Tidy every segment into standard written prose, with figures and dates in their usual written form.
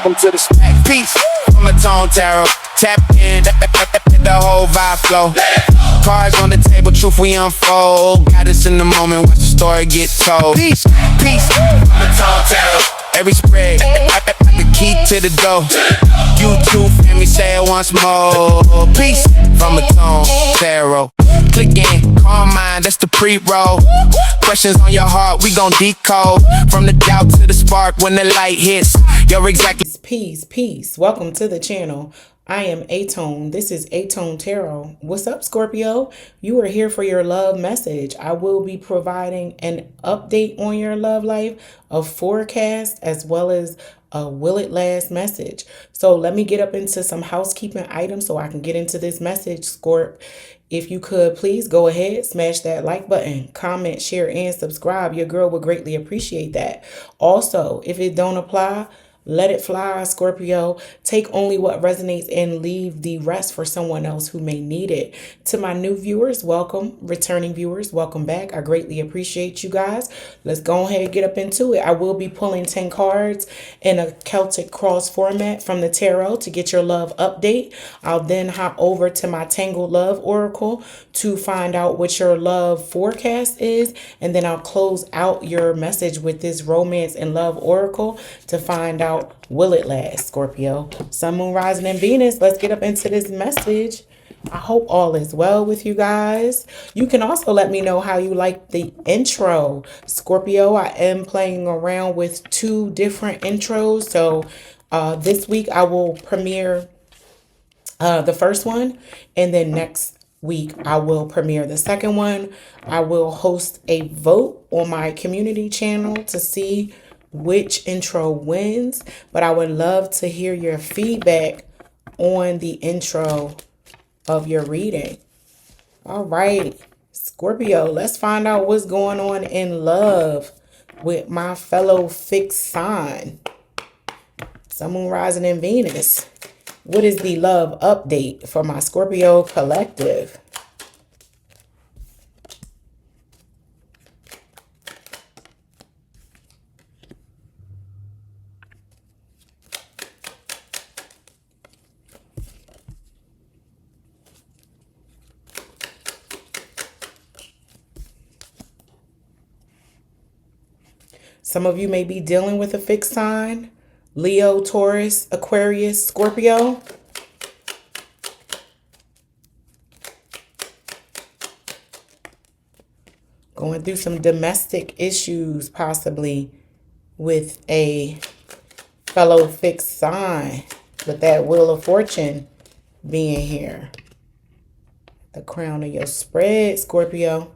welcome to the stack. Peace from aTone Tarot. Tap in, the whole vibe flow. Cards on the table, truth we unfold. Got us in the moment, watch the story get told. Peace from aTone Tarot. Every spread, the key to the door. YouTube family, say it once more. Peace from aTone Tarot. Click in, calm mind, that's the pre-roll. Questions on your heart, we gon' decode. From the doubt to the spark, when the light hits, you're exactly. Peace. Welcome to the channel. I am aTone. This is aTone Tarot. What's up, Scorpio? You are here for your love message. I will be providing an update on your love life, a forecast, as well as a will it last message. So let me get up into some housekeeping items so I can get into this message, Scorp. If you could, please go ahead, smash that like button, comment, share, and subscribe. Your girl would greatly appreciate that. Also, if it don't apply, let it fly, Scorpio. Take only what resonates and leave the rest for someone else who may need it. To my new viewers, welcome. Returning viewers, welcome back. I greatly appreciate you guys. Let's go ahead and get up into it. I will be pulling 10 cards in a Celtic cross format from the tarot to get your love update. I'll then hop over to my Tangled Love Oracle to find out what your love forecast is. And then I'll close out your message with this Romance and Love Oracle to find out will it last, Scorpio. Sun, Moon, Rising, and Venus. Let's get up into this message. I hope all is well with you guys. You can also let me know how you like the intro, Scorpio. I am playing around with 2 different intros. So this week I will premiere the first one, and then next week I will premiere the second one. I will host a vote on my community channel to see which intro wins, but I would love to hear your feedback on the intro of your reading. All right, Scorpio, let's find out what's going on in love with my fellow fixed sign, Sun, Moon, Rising, and Venus. What is the love update for my Scorpio collective? Some of you may be dealing with a fixed sign. Leo, Taurus, Aquarius, Scorpio. Going through some domestic issues, possibly with a fellow fixed sign, with that Wheel of Fortune being here. The crown of your spread, Scorpio.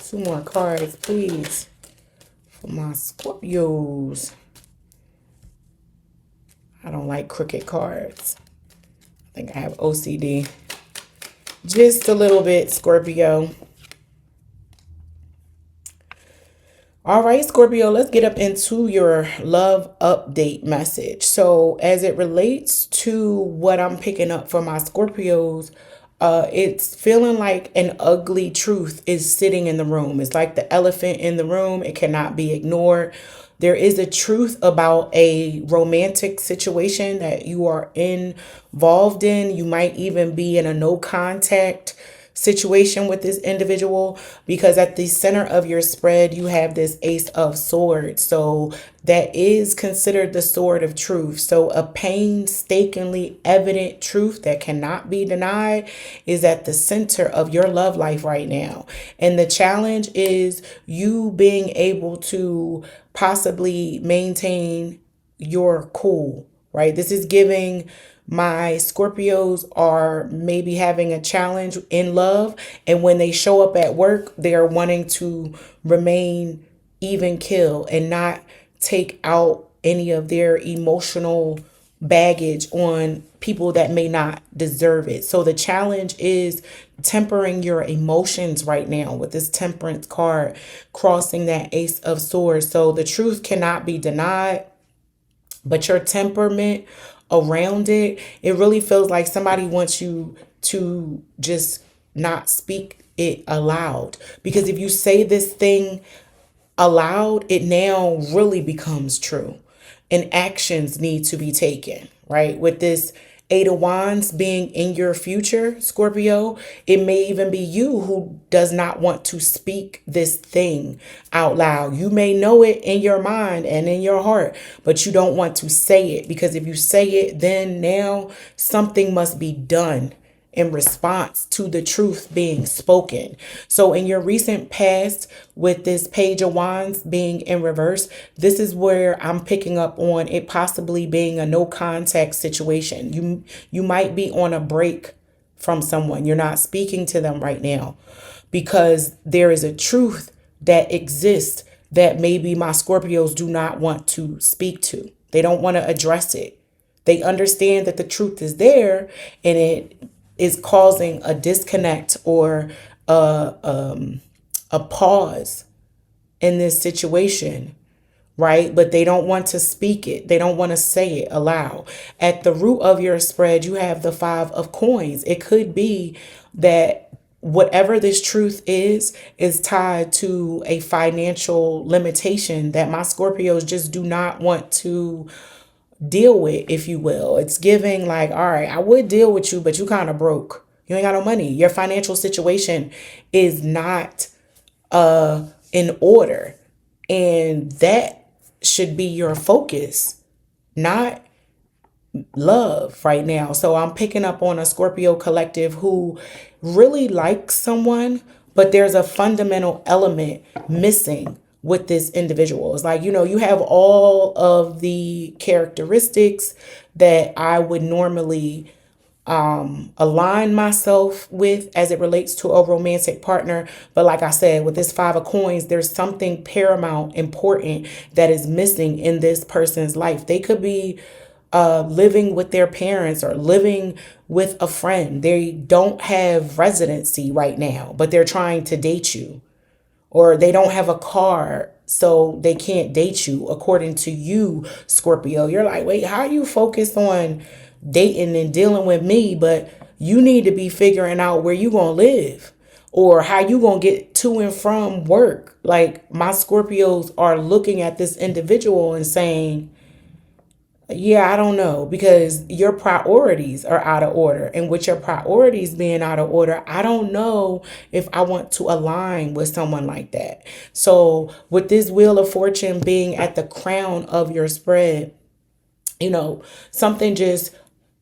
Two more cards, please, for my Scorpios. I don't like crooked cards. I think I have OCD. Just a little bit, Scorpio. All right, Scorpio, let's get up into your love update message. So as it relates to what I'm picking up for my Scorpios, it's feeling like an ugly truth is sitting in the room. It's like the elephant in the room. It cannot be ignored. There is a truth about a romantic situation that you are involved in. You might even be in a no contact situation with this individual, because at the center of your spread you have this Ace of Swords. So that is considered the sword of truth. So a painstakingly evident truth that cannot be denied is at the center of your love life right now. And the challenge is you being able to possibly maintain your cool, right? This is giving my Scorpios are maybe having a challenge in love, and when they show up at work, they are wanting to remain even keel and not take out any of their emotional baggage on people that may not deserve it. So the challenge is tempering your emotions right now with this temperance card crossing that Ace of Swords. So the truth cannot be denied, but your temperament around it, it really feels like somebody wants you to just not speak it aloud. Because if you say this thing aloud, it now really becomes true. And actions need to be taken, right? With this Eight of Wands being in your future, Scorpio, it may even be you who does not want to speak this thing out loud. You may know it in your mind and in your heart, but you don't want to say it, because if you say it, then now something must be done in response to the truth being spoken. So in your recent past, with this Page of Wands being in reverse, this is where I'm picking up on it possibly being a no contact situation. You might be on a break from someone. You're not speaking to them right now because there is a truth that exists that maybe my Scorpios do not want to speak to. They don't want to address it. They understand that the truth is there, and it is causing a disconnect or a pause in this situation, right? But they don't want to speak it. They don't want to say it aloud. At the root of your spread, you have the Five of Coins. It could be that whatever this truth is tied to a financial limitation that my Scorpios just do not want to deal with, if you will. It's giving like, all right, I would deal with you, but you kind of broke. You ain't got no money. Your financial situation is not in order. And that should be your focus, not love right now. So I'm picking up on a Scorpio collective who really likes someone, but there's a fundamental element missing with this individual. It's like, you have all of the characteristics that I would normally align myself with as it relates to a romantic partner. But like I said, with this Five of Coins, there's something paramount important that is missing in this person's life. They could be living with their parents or living with a friend. They don't have residency right now, but they're trying to date you. Or they don't have a car, so they can't date you, according to you, Scorpio. You're like, wait, how are you focused on dating and dealing with me, but you need to be figuring out where you gonna live or how you gonna get to and from work? Like, my Scorpios are looking at this individual and saying, yeah, I don't know, because your priorities are out of order. And with your priorities being out of order, I don't know if I want to align with someone like that. So with this Wheel of Fortune being at the crown of your spread, something just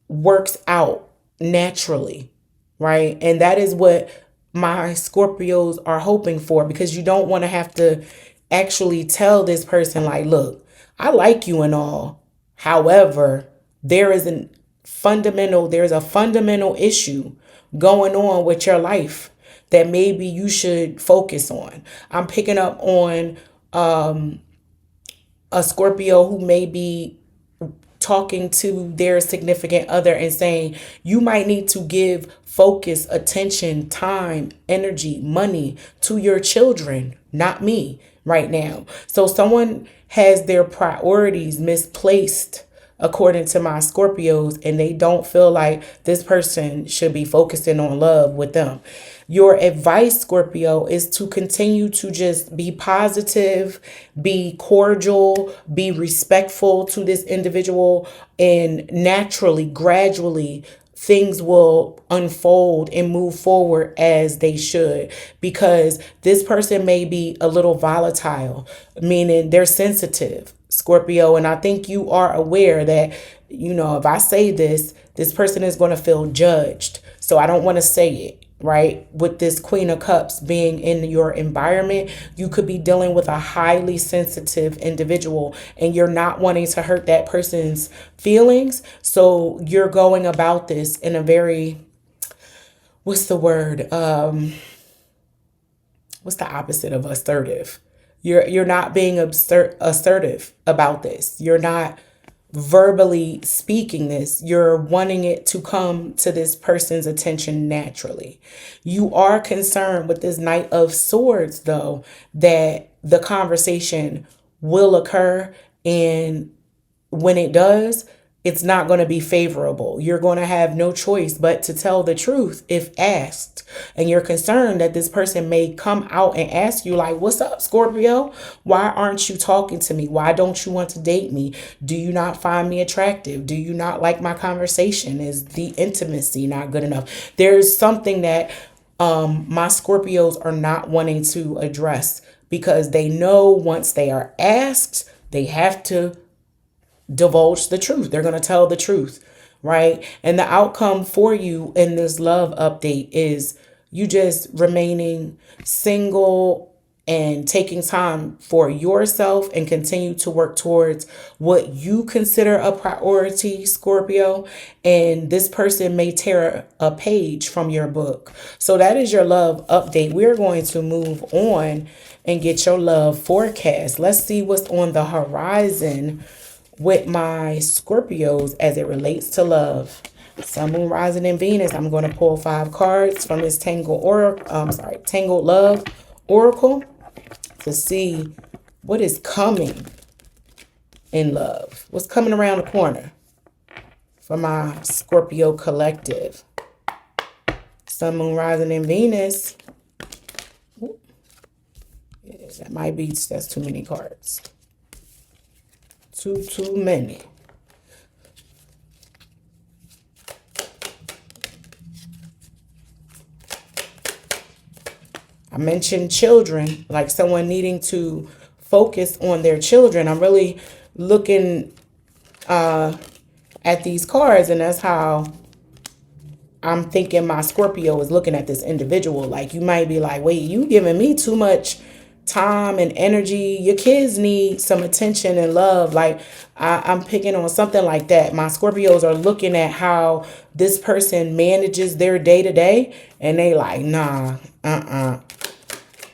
works out naturally, right? And that is what my Scorpios are hoping for, because you don't want to have to actually tell this person like, look, I like you and all. However, there's a fundamental issue going on with your life that maybe you should focus on. I'm picking up on a Scorpio who may be talking to their significant other and saying, you might need to give focus, attention, time, energy, money to your children, not me right now. So someone has their priorities misplaced, according to my Scorpios, and they don't feel like this person should be focusing on love with them. Your advice, Scorpio, is to continue to just be positive, be cordial, be respectful to this individual, and naturally, gradually, things will unfold and move forward as they should, because this person may be a little volatile, meaning they're sensitive, Scorpio. And I think you are aware that, if I say this person is going to feel judged. So I don't want to say it. Right? With this Queen of Cups being in your environment, you could be dealing with a highly sensitive individual and you're not wanting to hurt that person's feelings. So you're going about this in a very, what's the word? What's the opposite of assertive? You're not being assertive about this. You're not verbally speaking this. You're wanting it to come to this person's attention naturally. You are concerned with this Knight of Swords, though, that the conversation will occur, and when it does, it's not going to be favorable. You're going to have no choice but to tell the truth if asked. And you're concerned that this person may come out and ask you, like, what's up, Scorpio? Why aren't you talking to me? Why don't you want to date me? Do you not find me attractive? Do you not like my conversation? Is the intimacy not good enough? There's something that my Scorpios are not wanting to address, because they know once they are asked, they have to divulge the truth. They're going to tell the truth, right? And the outcome for you in this love update is you just remaining single and taking time for yourself and continue to work towards what you consider a priority, Scorpio. And this person may tear a page from your book. So that is your love update. We're going to move on and get your love forecast. Let's see what's on the horizon with my Scorpios as it relates to love. Sun, Moon, Rising, and Venus. I'm going to pull 5 cards from this Tangled Love Oracle to see what is coming in love. What's coming around the corner for my Scorpio collective. Sun, Moon, Rising, and Venus. Ooh. Yeah, that's too many cards. Too many. I mentioned children, like someone needing to focus on their children. I'm really looking at these cards, and that's how I'm thinking my Scorpio is looking at this individual. Like, you might be like, wait, you giving me too much time and energy. Your kids need some attention and love. Like, I'm picking on something like that. My Scorpios are looking at how this person manages their day to day, and they like, nah,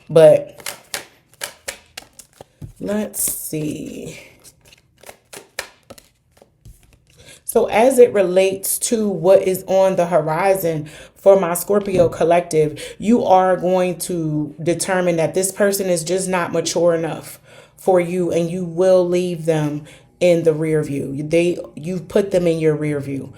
But let's see. So as it relates to what is on the horizon for my Scorpio collective, you are going to determine that this person is just not mature enough for you, and you will leave them in the rear view. You've put them in your rear view,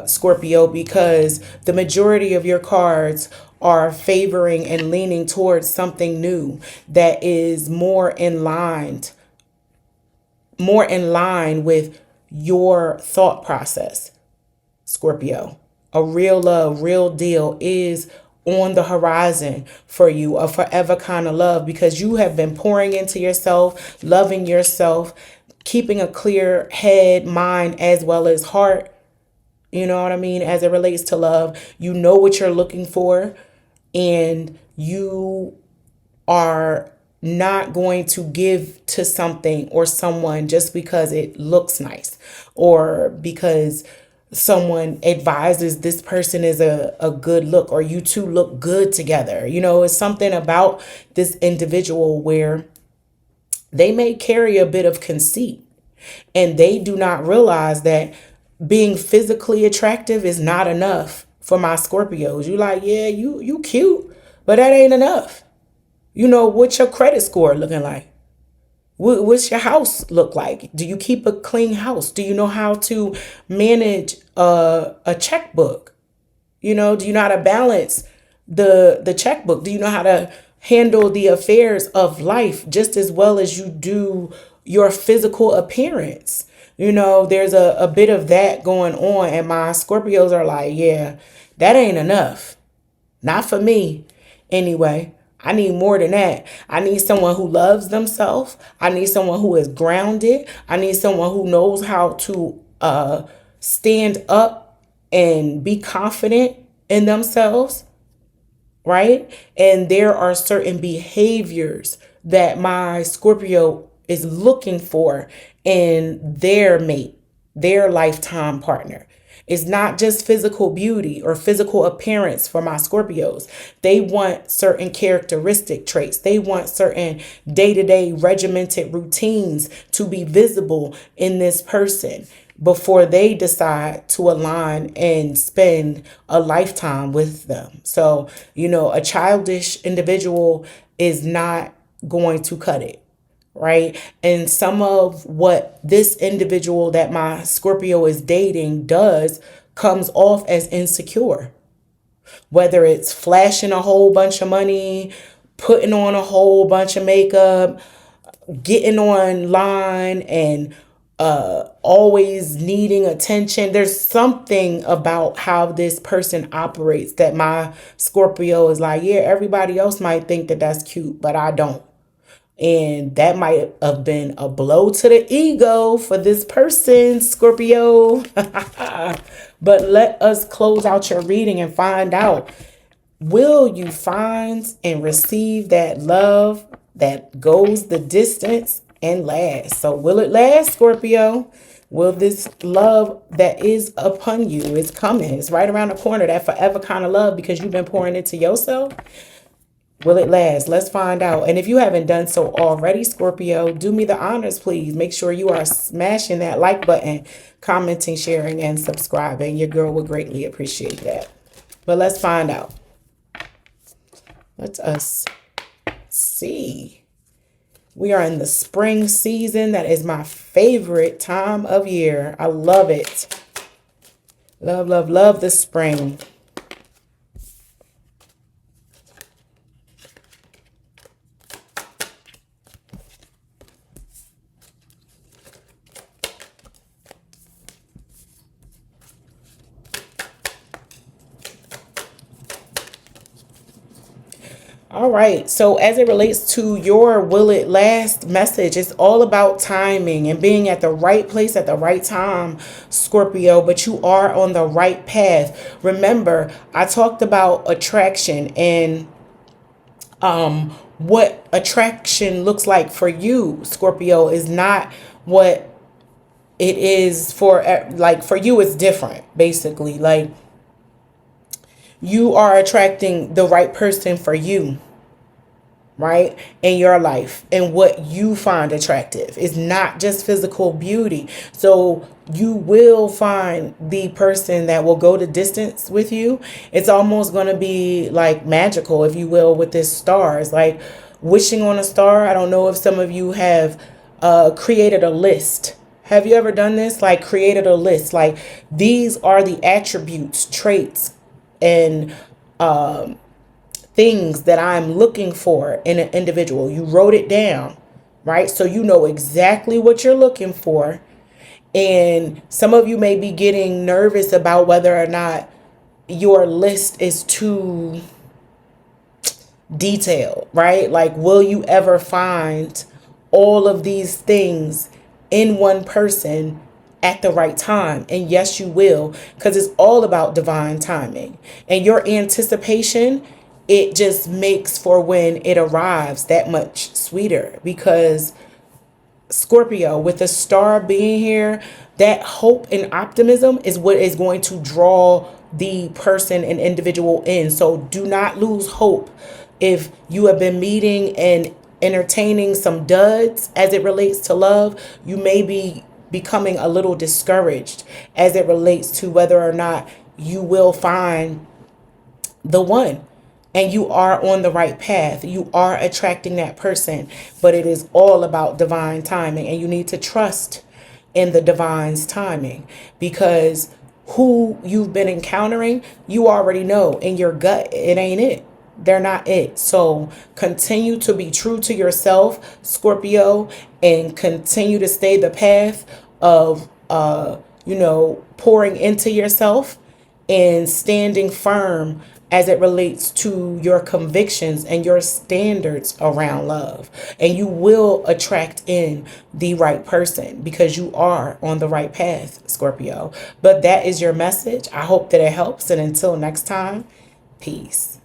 Scorpio, because the majority of your cards are favoring and leaning towards something new that is more in line with your thought process, Scorpio. A real love, real deal is on the horizon for you, a forever kind of love, because you have been pouring into yourself, loving yourself, keeping a clear head, mind, as well as heart. You know what I mean? As it relates to love, you know what you're looking for, and you are not going to give to something or someone just because it looks nice, or because someone advises this person is a good look, or you two look good together. You know, it's something about this individual where they may carry a bit of conceit, and they do not realize that being physically attractive is not enough for my Scorpios. You like, yeah, you cute, but that ain't enough. You know, what's your credit score looking like? What's your house look like? Do you keep a clean house? Do you know how to manage a checkbook? You know, do you know how to balance the checkbook? Do you know how to handle the affairs of life just as well as you do your physical appearance? You know, there's a bit of that going on, and my Scorpios are like, yeah, that ain't enough. Not for me. Anyway, I need more than that. I need someone who loves themselves. I need someone who is grounded. I need someone who knows how to stand up and be confident in themselves, right? And there are certain behaviors that my Scorpio is looking for in their mate, their lifetime partner. It's not just physical beauty or physical appearance for my Scorpios. They want certain characteristic traits. They want certain day-to-day regimented routines to be visible in this person before they decide to align and spend a lifetime with them. So, a childish individual is not going to cut it, right? And some of what this individual that my Scorpio is dating does comes off as insecure. Whether it's flashing a whole bunch of money, putting on a whole bunch of makeup, getting online and always needing attention. There's something about how this person operates that my Scorpio is like, yeah, everybody else might think that that's cute, but I don't. And that might have been a blow to the ego for this person, Scorpio. But let us close out your reading and find out, will you find and receive that love that goes the distance and lasts? So will it last, Scorpio? Will this love that is upon you is coming? It's right around the corner, that forever kind of love, because you've been pouring into yourself. Will it last? Let's find out. And if you haven't done so already, Scorpio, do me the honors, please. Make sure you are smashing that like button, commenting, sharing, and subscribing. Your girl would greatly appreciate that. But let's find out. Let us see. We are in the spring season. That is my favorite time of year. I love it. Love, love, love the spring. All right. So as it relates to your will it last message, it's all about timing and being at the right place at the right time, Scorpio, but you are on the right path. Remember, I talked about attraction and what attraction looks like for you, Scorpio, is not what it is for, like, for you, it's different, basically. Like, you are attracting the right person for you, right, in your life, and what you find attractive is not just physical beauty. So you will find the person that will go the distance with you. It's almost going to be like magical, if you will, with this star. It's like wishing on a star. I don't know if some of you have created a list. Have you ever done this? Like, created a list, like, these are the attributes, traits, and things that I'm looking for in an individual. You wrote it down, right? So you know exactly what you're looking for. And some of you may be getting nervous about whether or not your list is too detailed, right? Like, will you ever find all of these things in one person at the right time? And yes, you will, because it's all about divine timing. And your anticipation, it just makes for when it arrives that much sweeter, because Scorpio, with the star being here, that hope and optimism is what is going to draw the person and individual in. So do not lose hope. If you have been meeting and entertaining some duds as it relates to love, you may be becoming a little discouraged as it relates to whether or not you will find the one. And you are on the right path. You are attracting that person, but it is all about divine timing. And you need to trust in the divine's timing, because who you've been encountering, you already know in your gut, it ain't it. They're not it. So continue to be true to yourself, Scorpio, and continue to stay the path of, pouring into yourself and standing firm as it relates to your convictions and your standards around love. And you will attract in the right person because you are on the right path, Scorpio. But that is your message. I hope that it helps. And until next time, peace.